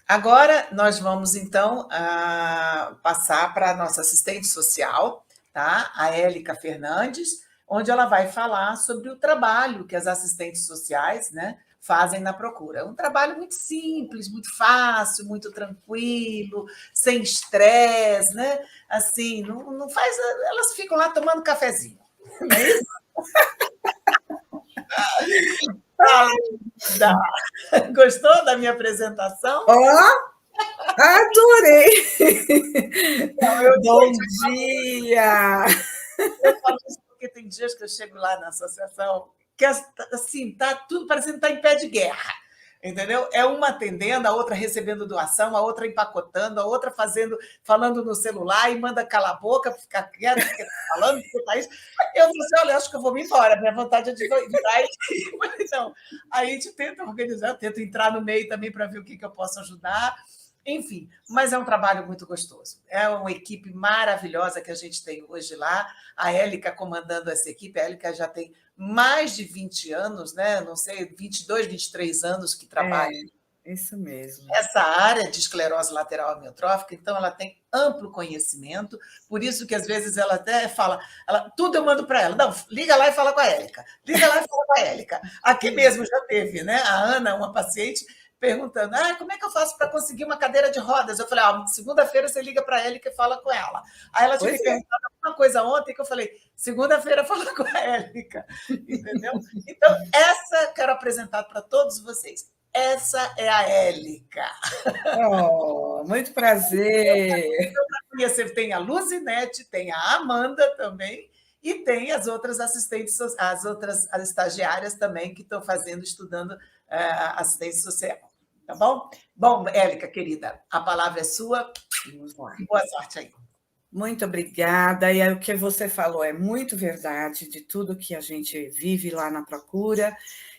Agora nós vamos então passar para a nossa assistente social, tá? A Élica Fernandes, onde ela vai falar sobre o trabalho que as assistentes sociais, né, fazem na procura. É um trabalho muito simples, muito fácil, muito tranquilo, sem estresse, né? Assim, não faz. Elas ficam lá tomando cafezinho, não é isso? Fala, Linda. Gostou da minha apresentação? Ó, adorei! Eu, Bom gente, dia! eu falo isso porque tem dias que eu chego lá na associação que assim, tá tudo parecendo estar em pé de guerra. Entendeu? É uma atendendo, a outra recebendo doação, a outra empacotando, a outra falando no celular e manda calar a boca, ficar quieto, porque está falando, porque está isso. Eu falei assim: olha, acho que eu vou me embora, minha vontade é de virar. Então, aí a gente tenta organizar, tenta entrar no meio também para ver o que eu posso ajudar. Enfim, mas é um trabalho muito gostoso. É uma equipe maravilhosa que a gente tem hoje lá. A Élica comandando essa equipe. A Élica já tem mais de 20 anos, né? Não sei, 22, 23 anos que trabalha É, isso mesmo. essa área de esclerose lateral amiotrófica, então ela tem amplo conhecimento, por isso que às vezes ela até fala, tudo eu mando para ela, não, liga lá e fala com a Élica, liga lá e fala com a Élica. Aqui mesmo já teve, né? A Ana, uma paciente, perguntando: como é que eu faço para conseguir uma cadeira de rodas? Eu falei: segunda-feira você liga para a Élica e fala com ela. Aí ela tinha Pois me é. perguntado alguma coisa ontem que eu falei: segunda-feira fala com a Élica, entendeu? Então, essa quero apresentar para todos vocês. Essa é a Élica. Oh, muito prazer. Conhecer, tem a Luzinete, tem a Amanda também, e tem as outras assistentes, as outras as estagiárias também que estão fazendo, estudando assistência social. Tá bom? Bom, Élica, querida, a palavra é sua. Vamos lá. Boa sorte aí. Muito obrigada. E o que você falou é muito verdade de tudo que a gente vive lá na procura.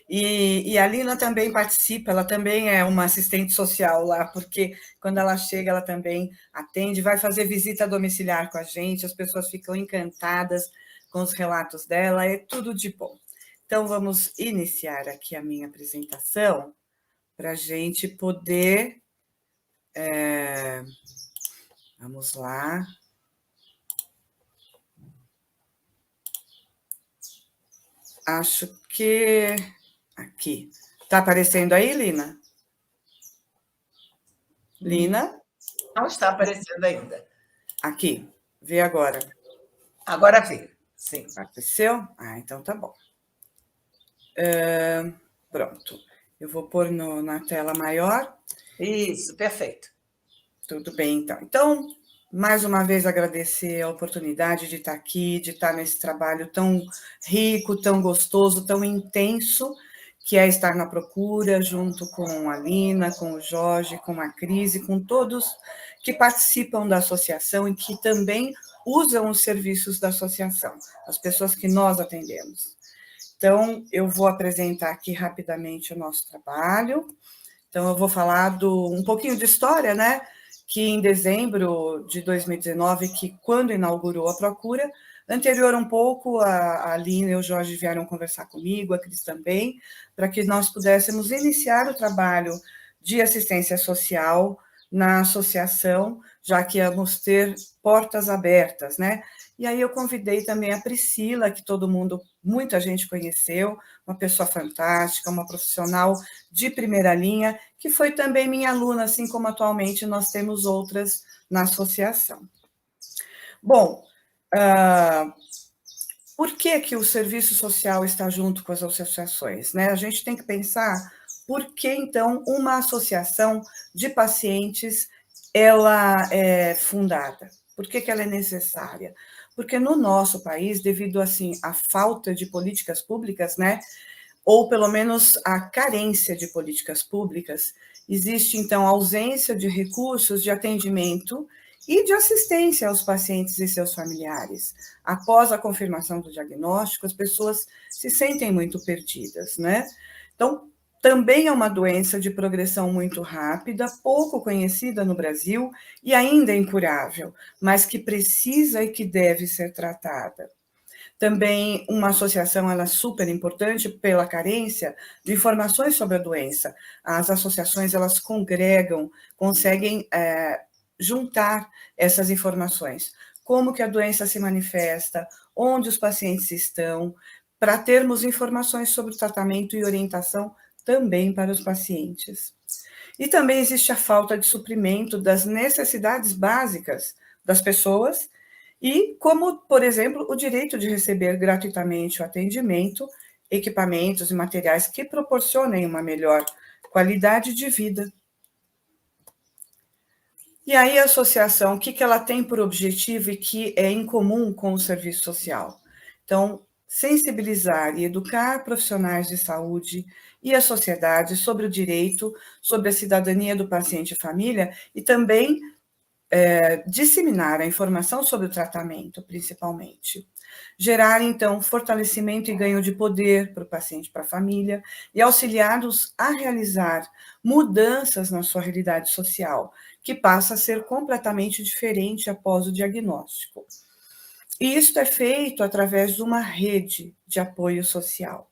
E a Lina também participa, ela também é uma assistente social lá, porque quando ela chega, ela também atende, vai fazer visita domiciliar com a gente, as pessoas ficam encantadas com os relatos dela, é tudo de bom. Então, vamos iniciar aqui a minha apresentação para a gente poder. Vamos lá. Acho que aqui. Está aparecendo aí, Lina? Lina? Não está aparecendo ainda. Aqui. Vê agora. Agora veio. Sim. Apareceu? Então tá bom. Pronto. Eu vou pôr na tela maior. Isso, perfeito. Tudo bem, então. Então, mais uma vez agradecer a oportunidade de estar aqui, de estar nesse trabalho tão rico, tão gostoso, tão intenso, que é estar na procura, junto com a Lina, com o Jorge, com a Cris e com todos que participam da associação e que também usam os serviços da associação, as pessoas que nós atendemos. Então, eu vou apresentar aqui rapidamente o nosso trabalho. Então, eu vou falar um pouquinho de história, né? Que em dezembro de 2019, que quando inaugurou a procura, anterior um pouco, a Aline e o Jorge vieram conversar comigo, a Cris também, para que nós pudéssemos iniciar o trabalho de assistência social na associação, já que íamos ter portas abertas, né? E aí eu convidei também a Priscila, que muita gente conheceu, uma pessoa fantástica, uma profissional de primeira linha, que foi também minha aluna, assim como atualmente nós temos outras na associação. Bom, por que o serviço social está junto com as associações, né? A gente tem que pensar por que, então, uma associação de pacientes ela é fundada? Por que ela é necessária? Porque no nosso país, devido assim à falta de políticas públicas, né, ou pelo menos a carência de políticas públicas, existe então ausência de recursos de atendimento e de assistência aos pacientes e seus familiares. Após a confirmação do diagnóstico, as pessoas se sentem muito perdidas, né? Então, também é uma doença de progressão muito rápida, pouco conhecida no Brasil e ainda incurável, mas que precisa e que deve ser tratada. Também uma associação, ela é super importante pela carência de informações sobre a doença. As associações, elas congregam, conseguem juntar essas informações. Como que a doença se manifesta, onde os pacientes estão, para termos informações sobre o tratamento e orientação também para os pacientes. E também existe a falta de suprimento das necessidades básicas das pessoas, e como, por exemplo, o direito de receber gratuitamente o atendimento, equipamentos e materiais que proporcionem uma melhor qualidade de vida. E aí a associação, o que ela tem por objetivo e que é em comum com o serviço social? Então, sensibilizar e educar profissionais de saúde e a sociedade sobre o direito, sobre a cidadania do paciente e família, e também disseminar a informação sobre o tratamento, principalmente. Gerar, então, fortalecimento e ganho de poder para o paciente e para a família, e auxiliá-los a realizar mudanças na sua realidade social, que passa a ser completamente diferente após o diagnóstico. E isso é feito através de uma rede de apoio social.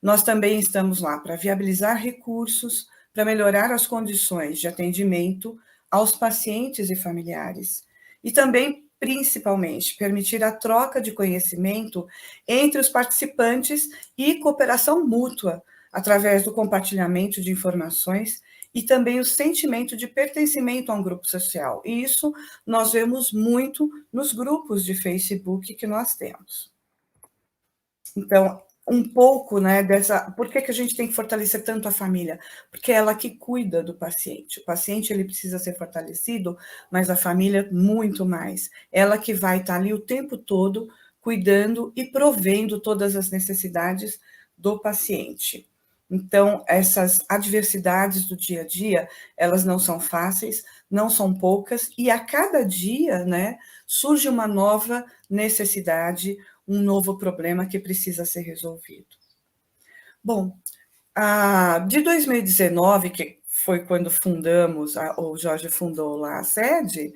Nós também estamos lá para viabilizar recursos, para melhorar as condições de atendimento aos pacientes e familiares. E também, principalmente, permitir a troca de conhecimento entre os participantes e cooperação mútua, através do compartilhamento de informações e também o sentimento de pertencimento a um grupo social. E isso nós vemos muito nos grupos de Facebook que nós temos. Então, um pouco, né, dessa... Por que a gente tem que fortalecer tanto a família? Porque é ela que cuida do paciente. O paciente, ele precisa ser fortalecido, mas a família, muito mais. Ela que vai estar ali o tempo todo, cuidando e provendo todas as necessidades do paciente. Então, essas adversidades do dia a dia, elas não são fáceis, não são poucas, e a cada dia, né, surge uma nova necessidade, um novo problema que precisa ser resolvido. Bom, de 2019, que foi quando fundamos, o Jorge fundou lá a sede,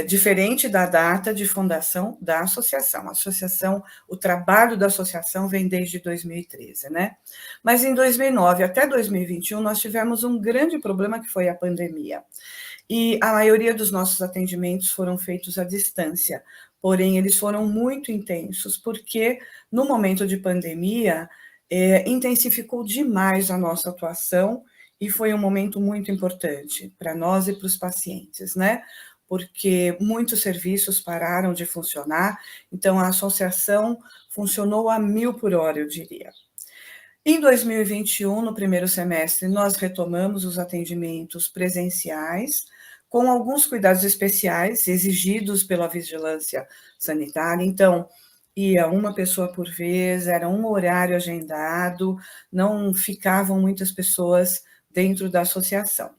diferente da data de fundação da associação. A associação, o trabalho da associação vem desde 2013, né? Mas em 2009 até 2021, nós tivemos um grande problema que foi a pandemia. E a maioria dos nossos atendimentos foram feitos à distância, porém eles foram muito intensos, porque no momento de pandemia, intensificou demais a nossa atuação e foi um momento muito importante para nós e para os pacientes, né? Porque muitos serviços pararam de funcionar, então a associação funcionou a 1000 por hora, eu diria. Em 2021, no primeiro semestre, nós retomamos os atendimentos presenciais, com alguns cuidados especiais exigidos pela vigilância sanitária. Então, ia uma pessoa por vez, era um horário agendado, não ficavam muitas pessoas dentro da associação.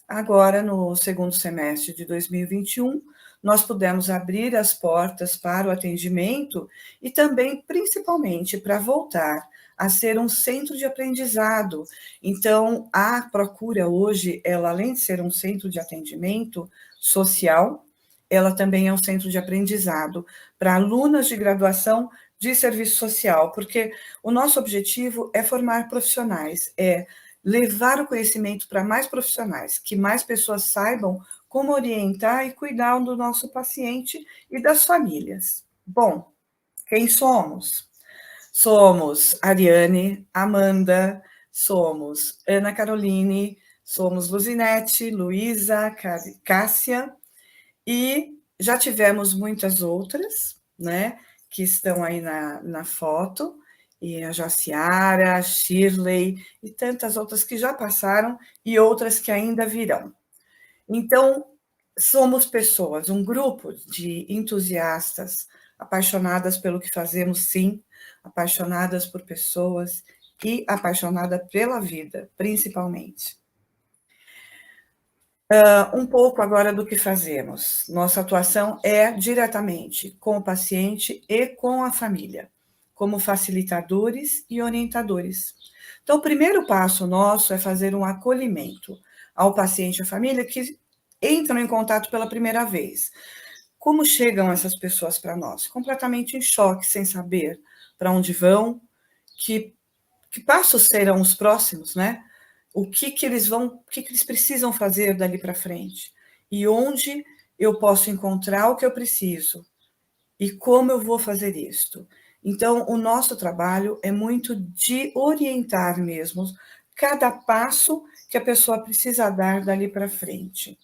Agora, no segundo semestre de 2021, nós pudemos abrir as portas para o atendimento e também, principalmente, para voltar a ser um centro de aprendizado. Então, a procura hoje, ela além de ser um centro de atendimento social, ela também é um centro de aprendizado para alunas de graduação de serviço social, porque o nosso objetivo é formar profissionais, é levar o conhecimento para mais profissionais, que mais pessoas saibam como orientar e cuidar do nosso paciente e das famílias. Bom, quem somos? Somos Ariane, Amanda, somos Ana Caroline, somos Luzinete, Luísa, Cássia, e já tivemos muitas outras, né, que estão aí na foto, e a Jaciara, a Shirley, e tantas outras que já passaram, e outras que ainda virão. Então, somos pessoas, um grupo de entusiastas, apaixonadas pelo que fazemos, sim, apaixonadas por pessoas e apaixonada pela vida, principalmente. Um pouco agora do que fazemos. Nossa atuação é diretamente com o paciente e com a família, como facilitadores e orientadores. Então, o primeiro passo nosso é fazer um acolhimento ao paciente e à família que entram em contato pela primeira vez. como chegam essas pessoas para nós? Completamente em choque, sem saber para onde vão, que passos serão os próximos, né? O que eles precisam fazer dali para frente? E onde eu posso encontrar o que eu preciso? E como eu vou fazer isto? Então, o nosso trabalho é muito de orientar mesmo cada passo que a pessoa precisa dar dali para frente.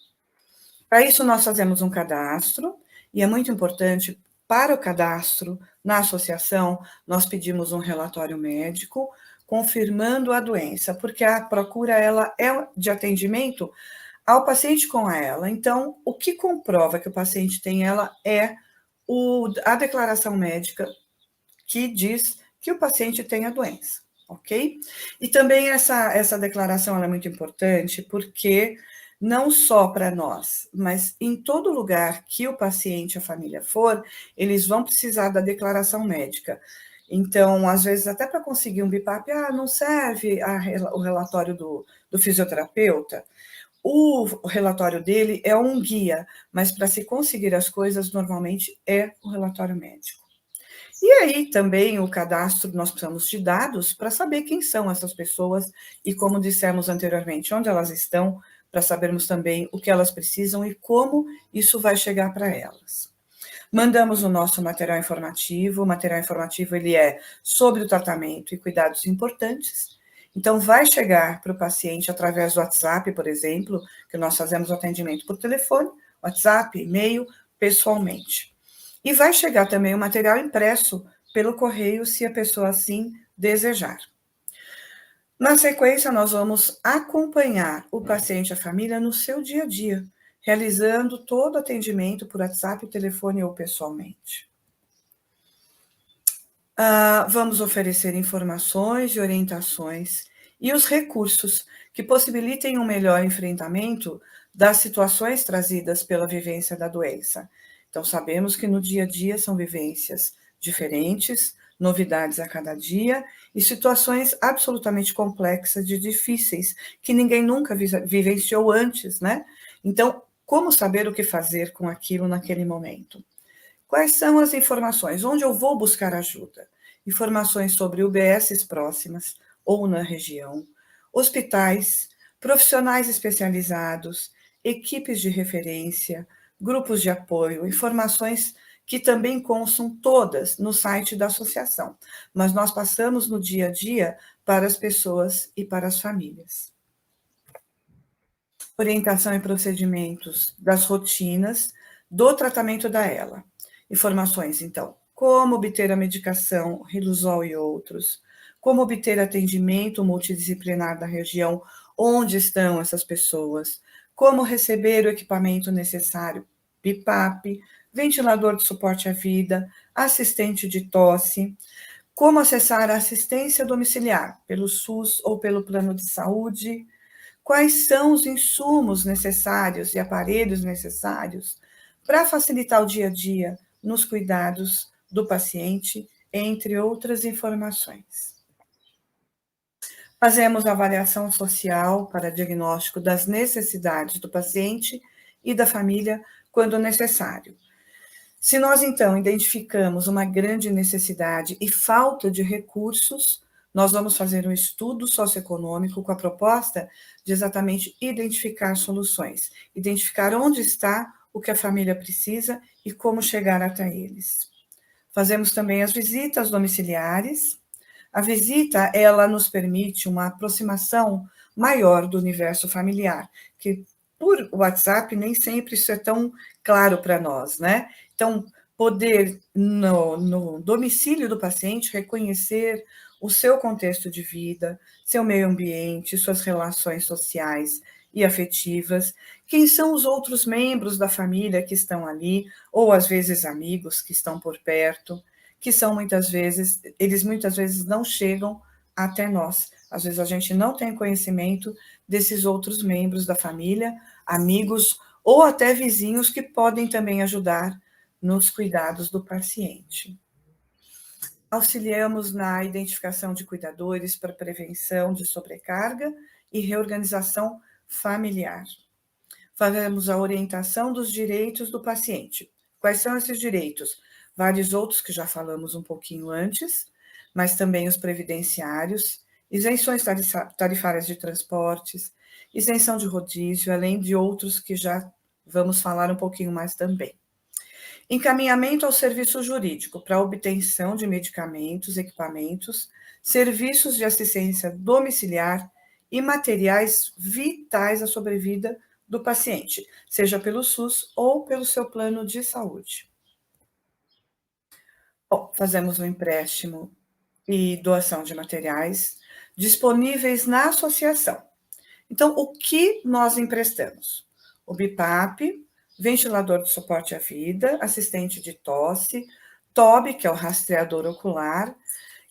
Para isso, nós fazemos um cadastro, e é muito importante, para o cadastro, na associação, nós pedimos um relatório médico, confirmando a doença, porque a procura ela é de atendimento ao paciente com ela. Então, o que comprova que o paciente tem ela é a declaração médica que diz que o paciente tem a doença, ok? E também essa declaração ela é muito importante porque não só para nós, mas em todo lugar que o paciente e a família for, eles vão precisar da declaração médica. Então, às vezes, até para conseguir um BIPAP, não serve o relatório do fisioterapeuta. O relatório dele é um guia, mas para se conseguir as coisas, normalmente é o relatório médico. E aí também o cadastro, nós precisamos de dados para saber quem são essas pessoas e, como dissemos anteriormente, onde elas estão, para sabermos também o que elas precisam e como isso vai chegar para elas. Mandamos o nosso material informativo. O material informativo ele é sobre o tratamento e cuidados importantes. Então, vai chegar para o paciente através do WhatsApp, por exemplo, que nós fazemos o atendimento por telefone, WhatsApp, e-mail, pessoalmente. E vai chegar também o material impresso pelo correio, se a pessoa assim desejar. Na sequência, nós vamos acompanhar o paciente e a família no seu dia a dia, realizando todo o atendimento por WhatsApp, telefone ou pessoalmente. Vamos oferecer informações e orientações e os recursos que possibilitem um melhor enfrentamento das situações trazidas pela vivência da doença. Então, sabemos que no dia a dia são vivências diferentes, novidades a cada dia e situações absolutamente complexas e difíceis que ninguém nunca vivenciou antes, né? Então, como saber o que fazer com aquilo naquele momento? Quais são as informações? Onde eu vou buscar ajuda? Informações sobre UBSs próximas ou na região, hospitais, profissionais especializados, equipes de referência, grupos de apoio, informações que também constam todas no site da associação, mas nós passamos no dia a dia para as pessoas e para as famílias. Orientação e procedimentos das rotinas do tratamento da ELA. Informações, então, como obter a medicação Riluzol e outros, como obter atendimento multidisciplinar da região onde estão essas pessoas, como receber o equipamento necessário, BIPAP, ventilador de suporte à vida, assistente de tosse, como acessar a assistência domiciliar, pelo SUS ou pelo plano de saúde, quais são os insumos necessários e aparelhos necessários para facilitar o dia a dia nos cuidados do paciente, entre outras informações. Fazemos avaliação social para diagnóstico das necessidades do paciente e da família quando necessário. Se nós, então, identificamos uma grande necessidade e falta de recursos, nós vamos fazer um estudo socioeconômico com a proposta de exatamente identificar soluções, identificar onde está o que a família precisa e como chegar até eles. Fazemos também as visitas domiciliares. A visita, ela nos permite uma aproximação maior do universo familiar, que por WhatsApp nem sempre isso é tão claro para nós, né? Então, poder, no domicílio do paciente, reconhecer o seu contexto de vida, seu meio ambiente, suas relações sociais e afetivas, quem são os outros membros da família que estão ali, ou às vezes amigos que estão por perto, que são eles muitas vezes não chegam até nós. Às vezes a gente não tem conhecimento desses outros membros da família, amigos ou até vizinhos que podem também ajudar nos cuidados do paciente. Auxiliamos na identificação de cuidadores para prevenção de sobrecarga e reorganização familiar. Fazemos a orientação dos direitos do paciente, Quais são esses direitos? Vários outros que já falamos um pouquinho antes, mas também os previdenciários, isenções tarifárias de transportes, isenção de rodízio, além de outros que já vamos falar um pouquinho mais também. Encaminhamento ao serviço jurídico para obtenção de medicamentos, equipamentos, serviços de assistência domiciliar e materiais vitais à sobrevida do paciente, seja pelo SUS ou pelo seu plano de saúde. Bom, fazemos um empréstimo e doação de materiais disponíveis na associação. Então, o que nós emprestamos? O BIPAP, ventilador de suporte à vida, assistente de tosse, TOB, que é o rastreador ocular,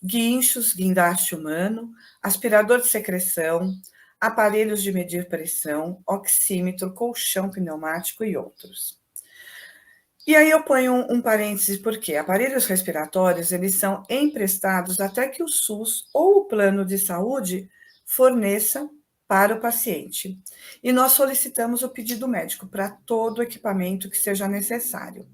guinchos, guindaste humano, aspirador de secreção, aparelhos de medir pressão, oxímetro, colchão pneumático e outros. E aí eu ponho um parêntese, porque aparelhos respiratórios, eles são emprestados até que o SUS ou o plano de saúde forneça para o paciente. E nós solicitamos o pedido médico para todo o equipamento que seja necessário.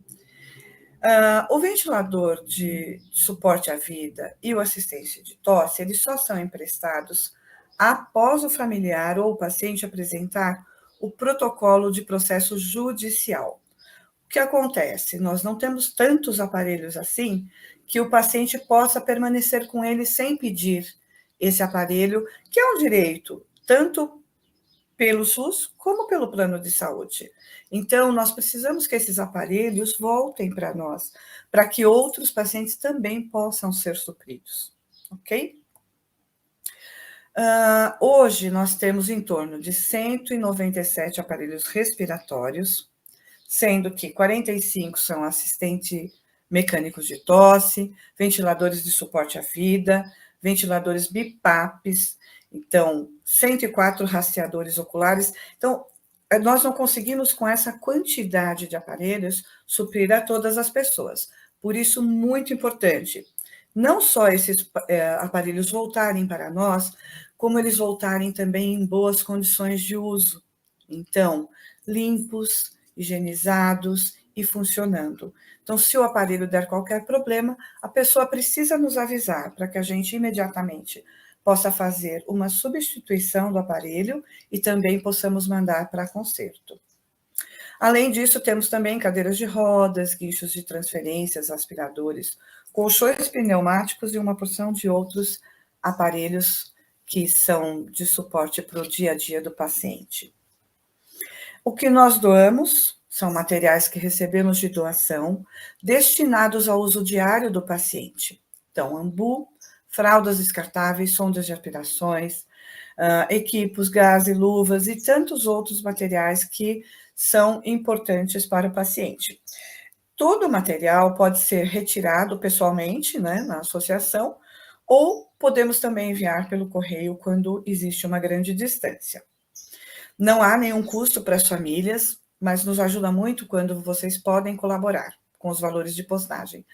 O ventilador de suporte à vida e o assistente de tosse, eles só são emprestados após o familiar ou o paciente apresentar o protocolo de processo judicial. O que acontece? Nós não temos tantos aparelhos assim que o paciente possa permanecer com ele sem pedir esse aparelho, que é um direito, tanto pelo SUS como pelo plano de saúde. Então, nós precisamos que esses aparelhos voltem para nós, para que outros pacientes também possam ser supridos, ok? Hoje, nós temos em torno de 197 aparelhos respiratórios, sendo que 45 são assistentes mecânicos de tosse, ventiladores de suporte à vida, ventiladores BIPAPs, então, 104 rastreadores oculares. Então, nós não conseguimos, com essa quantidade de aparelhos, suprir a todas as pessoas. Por isso, muito importante, não só esses aparelhos voltarem para nós, como eles voltarem também em boas condições de uso. Então, limpos, higienizados e funcionando. Então, se o aparelho der qualquer problema, a pessoa precisa nos avisar para que a gente imediatamente possa fazer uma substituição do aparelho e também possamos mandar para conserto. Além disso, temos também cadeiras de rodas, guinchos de transferências, aspiradores, colchões pneumáticos e uma porção de outros aparelhos que são de suporte para o dia a dia do paciente. O que nós doamos são materiais que recebemos de doação, destinados ao uso diário do paciente. Então, ambu, fraldas descartáveis, sondas de aspirações, equipos, gás e luvas e tantos outros materiais que são importantes para o paciente. Todo o material pode ser retirado pessoalmente, né, na associação, ou podemos também enviar pelo correio quando existe uma grande distância. Não há nenhum custo para as famílias, mas nos ajuda muito quando vocês podem colaborar com os valores de postagem,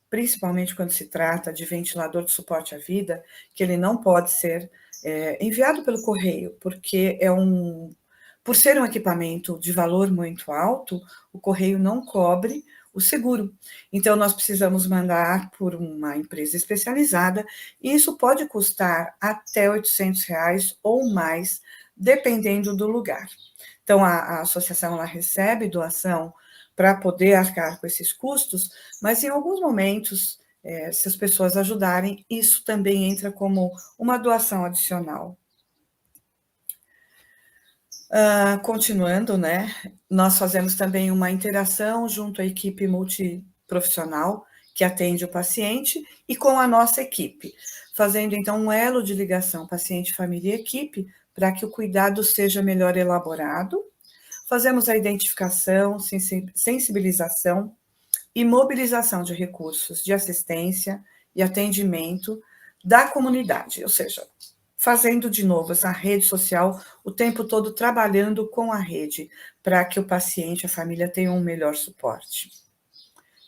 principalmente quando se trata de ventilador de suporte à vida, que ele não pode ser enviado pelo correio, porque por ser um equipamento de valor muito alto, o correio não cobre o seguro. Então, nós precisamos mandar por uma empresa especializada, e isso pode custar até R$800 ou mais, dependendo do lugar. Então, a associação ela recebe doação para poder arcar com esses custos, mas em alguns momentos, se as pessoas ajudarem, isso também entra como uma doação adicional. Continuando, né, nós fazemos também uma interação junto à equipe multiprofissional que atende o paciente e com a nossa equipe, fazendo então um elo de ligação paciente, família e equipe para que o cuidado seja melhor elaborado. Fazemos a identificação, sensibilização e mobilização de recursos de assistência e atendimento da comunidade, ou seja, fazendo de novo essa rede social o tempo todo, trabalhando com a rede para que o paciente, a família tenham um melhor suporte.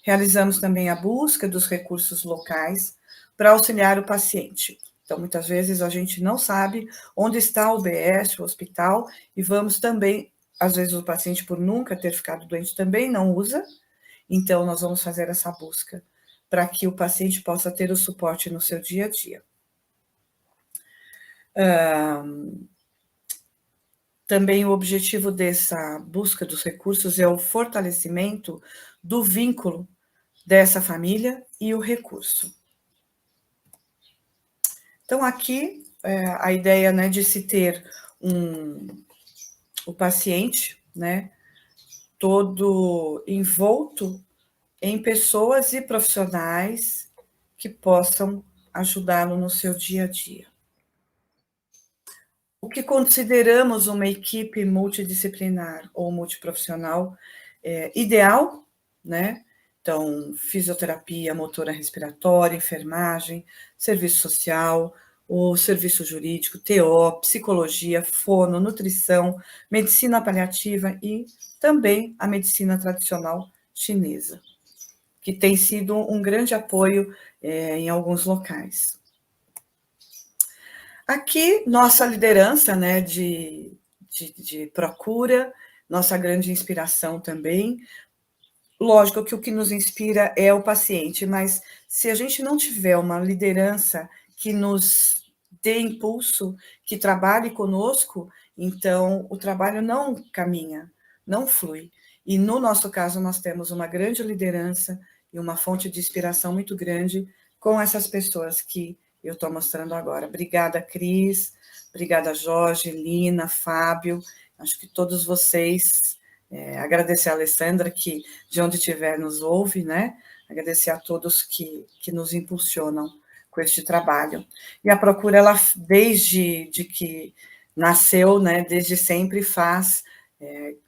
Realizamos também a busca dos recursos locais para auxiliar o paciente. Então, muitas vezes a gente não sabe onde está o UBS, o hospital, e vamos também, às vezes o paciente, por nunca ter ficado doente, também não usa. Então, nós vamos fazer essa busca para que o paciente possa ter o suporte no seu dia a dia. Também o objetivo dessa busca dos recursos é o fortalecimento do vínculo dessa família e o recurso. Então, aqui, a ideia, né, de se ter o paciente, né, todo envolto em pessoas e profissionais que possam ajudá-lo no seu dia a dia. O que consideramos uma equipe multidisciplinar ou multiprofissional ideal, né? Então, fisioterapia, motora respiratória, enfermagem, serviço social, o serviço jurídico, TO, psicologia, fono, nutrição, medicina paliativa e também a medicina tradicional chinesa, que tem sido um grande apoio em alguns locais. Aqui, nossa liderança, né, de procura, nossa grande inspiração também. Lógico que o que nos inspira é o paciente, mas se a gente não tiver uma liderança que nos dê impulso, que trabalhe conosco, então o trabalho não caminha, não flui. E no nosso caso, nós temos uma grande liderança e uma fonte de inspiração muito grande com essas pessoas que eu estou mostrando agora. Obrigada, Cris, obrigada, Jorge, Lina, Fábio, acho que todos vocês, agradecer a Alessandra, que de onde estiver nos ouve, né? Agradecer a todos que nos impulsionam com este trabalho. E a Procura, ela, desde que nasceu, né, desde sempre faz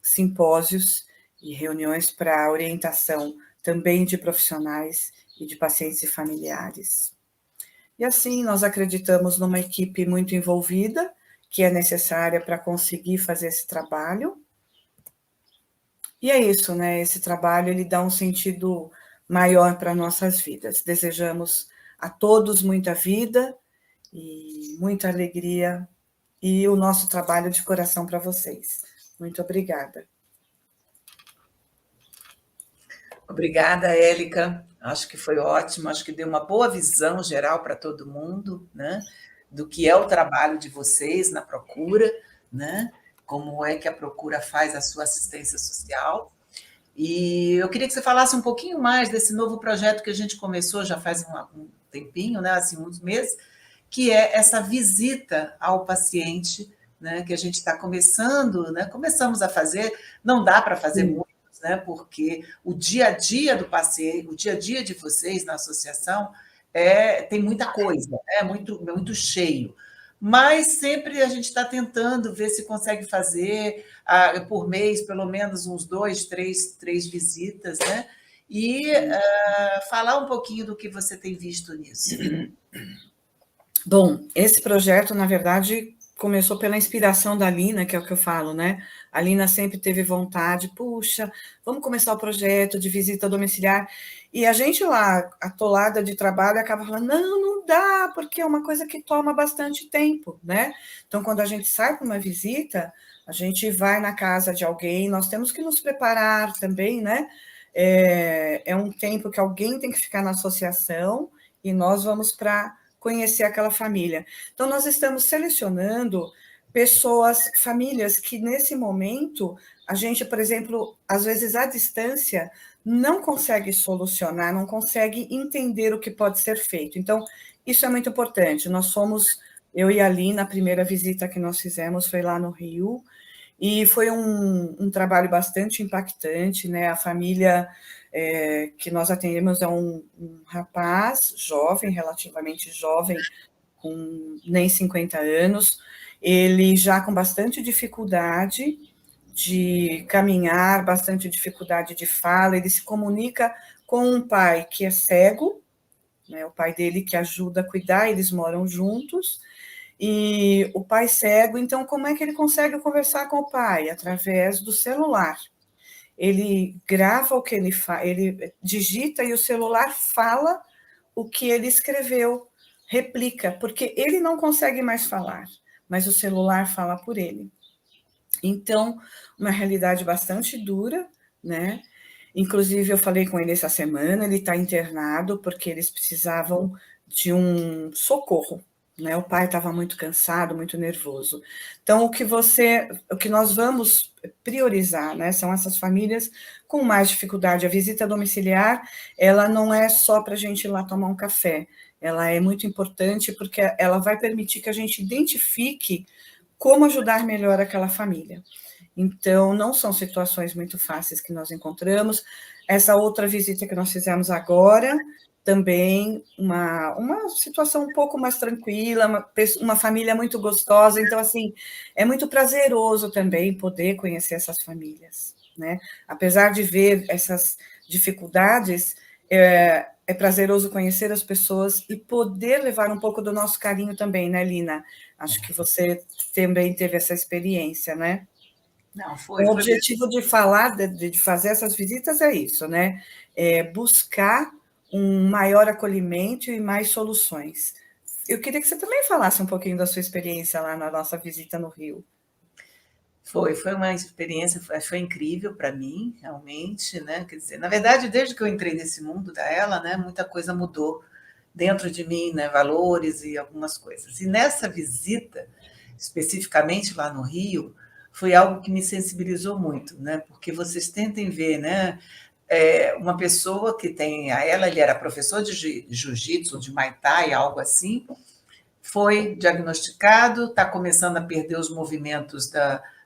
simpósios e reuniões para orientação também de profissionais e de pacientes e familiares. E assim, nós acreditamos numa equipe muito envolvida, que é necessária para conseguir fazer esse trabalho. E é isso, né? Esse trabalho, ele dá um sentido maior para nossas vidas. Desejamos a todos muita vida e muita alegria e o nosso trabalho de coração para vocês. Muito obrigada. Obrigada, Élica. Acho que foi ótimo, acho que deu uma boa visão geral para todo mundo, né? Do que é o trabalho de vocês na Procura, né? Como é que a Procura faz a sua assistência social. E eu queria que você falasse um pouquinho mais desse novo projeto que a gente começou já faz um tempinho, né? Assim, uns meses, que é essa visita ao paciente, né? Que a gente está começando, né? Começamos a fazer, não dá para fazer muito, né, porque o dia a dia do paciente, o dia a dia de vocês na associação tem muita coisa, é muito cheio. Mas sempre a gente está tentando ver se consegue fazer por mês, pelo menos uns 2, 3 visitas, né? E falar um pouquinho do que você tem visto nisso. Bom, esse projeto, na verdade, começou pela inspiração da Lina, que é o que eu falo, né? A Lina sempre teve vontade, puxa, vamos começar o projeto de visita domiciliar. E a gente lá, atolada de trabalho, acaba falando, não dá, porque é uma coisa que toma bastante tempo, né? Então, quando a gente sai para uma visita, a gente vai na casa de alguém, nós temos que nos preparar também, né? É um tempo que alguém tem que ficar na associação e nós vamos para conhecer aquela família. Então, nós estamos selecionando pessoas, famílias que, nesse momento, a gente, por exemplo, às vezes, à distância, não consegue solucionar, não consegue entender o que pode ser feito. Então, isso é muito importante. Nós fomos, eu e a Lina, a primeira visita que nós fizemos foi lá no Rio, e foi um trabalho bastante impactante, né? A família que nós atendemos é um rapaz jovem, relativamente jovem, com nem 50 anos, ele já com bastante dificuldade de caminhar, bastante dificuldade de fala, ele se comunica com um pai que é cego, né? O pai dele que ajuda a cuidar, eles moram juntos, e o pai cego, então como é que ele consegue conversar com o pai? Através do celular. Ele grava o que ele faz, ele digita e o celular fala o que ele escreveu, replica, porque ele não consegue mais falar, mas o celular fala por ele. Então, uma realidade bastante dura, né? Inclusive, eu falei com ele essa semana, ele está internado porque eles precisavam de um socorro, né? O pai estava muito cansado, muito nervoso. Então, o que nós vamos priorizar, né, são essas famílias com mais dificuldade. A visita domiciliar, ela não é só para a gente ir lá tomar um café, ela é muito importante porque ela vai permitir que a gente identifique como ajudar melhor aquela família. Então, não são situações muito fáceis que nós encontramos. Essa outra visita que nós fizemos agora, também uma situação um pouco mais tranquila, uma família muito gostosa. Então, assim, é muito prazeroso também poder conhecer essas famílias, né? Apesar de ver essas dificuldades, é prazeroso conhecer as pessoas e poder levar um pouco do nosso carinho também, né, Lina? Acho que você também teve essa experiência, né? Não, O foi bem. objetivo de falar, de fazer essas visitas é isso, né? É buscar um maior acolhimento e mais soluções. Eu queria que você também falasse um pouquinho da sua experiência lá na nossa visita no Rio. Foi uma experiência, foi incrível para mim, realmente, né? Quer dizer, na verdade, desde que eu entrei nesse mundo da ela, né, muita coisa mudou dentro de mim, né, valores e algumas coisas. E nessa visita, especificamente lá no Rio, foi algo que me sensibilizou muito, né? Porque vocês tentem ver, né? Uma pessoa que tem a ela, ele era professor de jiu-jitsu, de Muay Thai, algo assim, foi diagnosticado, está começando a perder os movimentos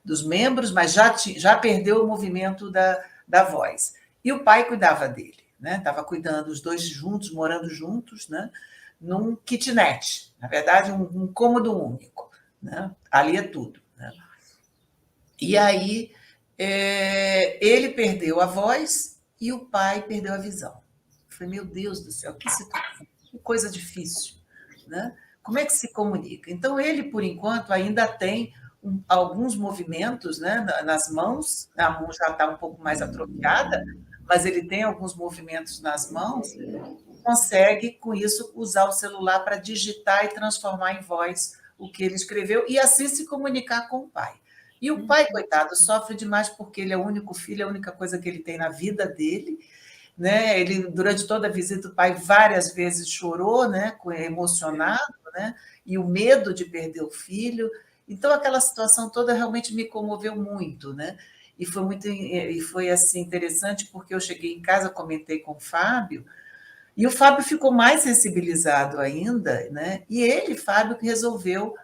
dos membros, mas já perdeu o movimento da voz. E o pai cuidava dele, né? Estava cuidando, os dois juntos, morando juntos, né? Num kitnet, na verdade, um cômodo único. Né? Ali é tudo. Né? E aí ele perdeu a voz e o pai perdeu a visão. Eu falei, meu Deus do céu, que situação, que coisa difícil. Né? Como é que se comunica? Então, ele, por enquanto, ainda tem alguns movimentos, né, nas mãos, a mão já está um pouco mais atrofiada, mas ele tem alguns movimentos nas mãos, consegue, com isso, usar o celular para digitar e transformar em voz o que ele escreveu e assim se comunicar com o pai. E o pai, coitado, sofre demais porque ele é o único filho, é a única coisa que ele tem na vida dele, né? Ele, durante toda a visita, o pai várias vezes chorou, né? Emocionado, né? E o medo de perder o filho. Então, aquela situação toda realmente me comoveu muito, né? E foi assim interessante porque eu cheguei em casa, comentei com o Fábio, e o Fábio ficou mais sensibilizado ainda, né? E ele, Fábio, resolveu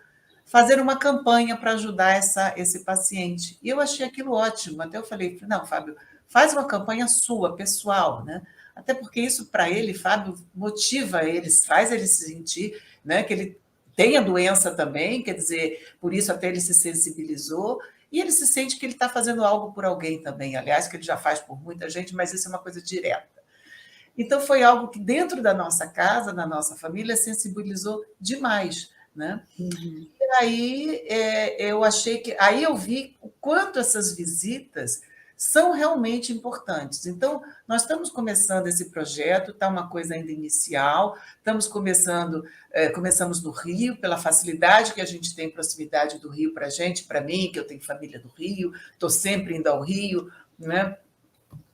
fazer uma campanha para ajudar esse paciente. E eu achei aquilo ótimo. Até eu falei, não, Fábio, faz uma campanha sua, pessoal, né? Até porque isso, para ele, Fábio, motiva ele, faz ele se sentir, né, que ele tem a doença também, quer dizer, por isso até ele se sensibilizou, e ele se sente que ele está fazendo algo por alguém também, aliás, que ele já faz por muita gente, mas isso é uma coisa direta. Então, foi algo que, dentro da nossa casa, da nossa família, sensibilizou demais. Né? Uhum. E aí eu achei que. Aí eu vi o quanto essas visitas são realmente importantes. Então, nós estamos começando esse projeto, está uma coisa ainda inicial, estamos começamos no Rio, pela facilidade que a gente tem proximidade do Rio para a gente, para mim, que eu tenho família do Rio, estou sempre indo ao Rio, né?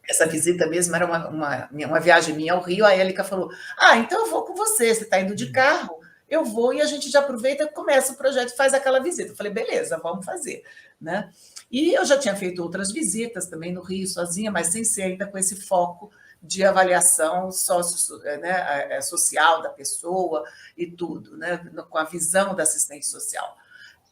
Essa visita mesmo era uma viagem minha ao Rio, a Élica falou, então eu vou com você está indo de carro, eu vou e a gente já aproveita, começa o projeto e faz aquela visita. Eu falei, beleza, vamos fazer. Né? E eu já tinha feito outras visitas também no Rio, sozinha, mas sem ser ainda com esse foco de avaliação social da pessoa e tudo, né? Com a visão da assistente social.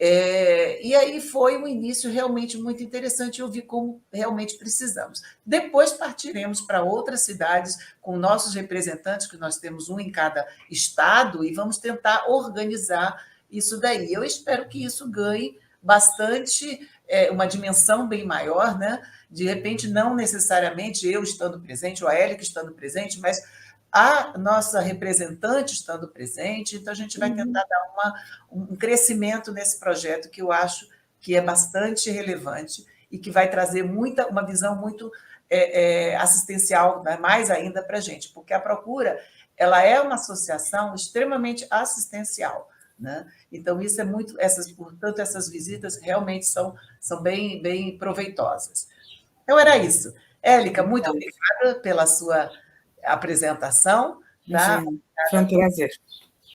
E aí foi um início realmente muito interessante, eu vi como realmente precisamos. Depois partiremos para outras cidades com nossos representantes, que nós temos um em cada estado, e vamos tentar organizar isso daí. Eu espero que isso ganhe bastante, uma dimensão bem maior, né? De repente, não necessariamente eu estando presente, ou a Élica estando presente, mas a nossa representante estando presente, então a gente vai tentar dar um crescimento nesse projeto que eu acho que é bastante relevante e que vai trazer uma visão muito assistencial, né, mais ainda para a gente, porque a Procura ela é uma associação extremamente assistencial. Né? Então, isso é muito. Portanto, essas visitas realmente são bem, bem proveitosas. Então, era isso. Élica, muito obrigada pela sua apresentação, tá? Imagina, foi um prazer.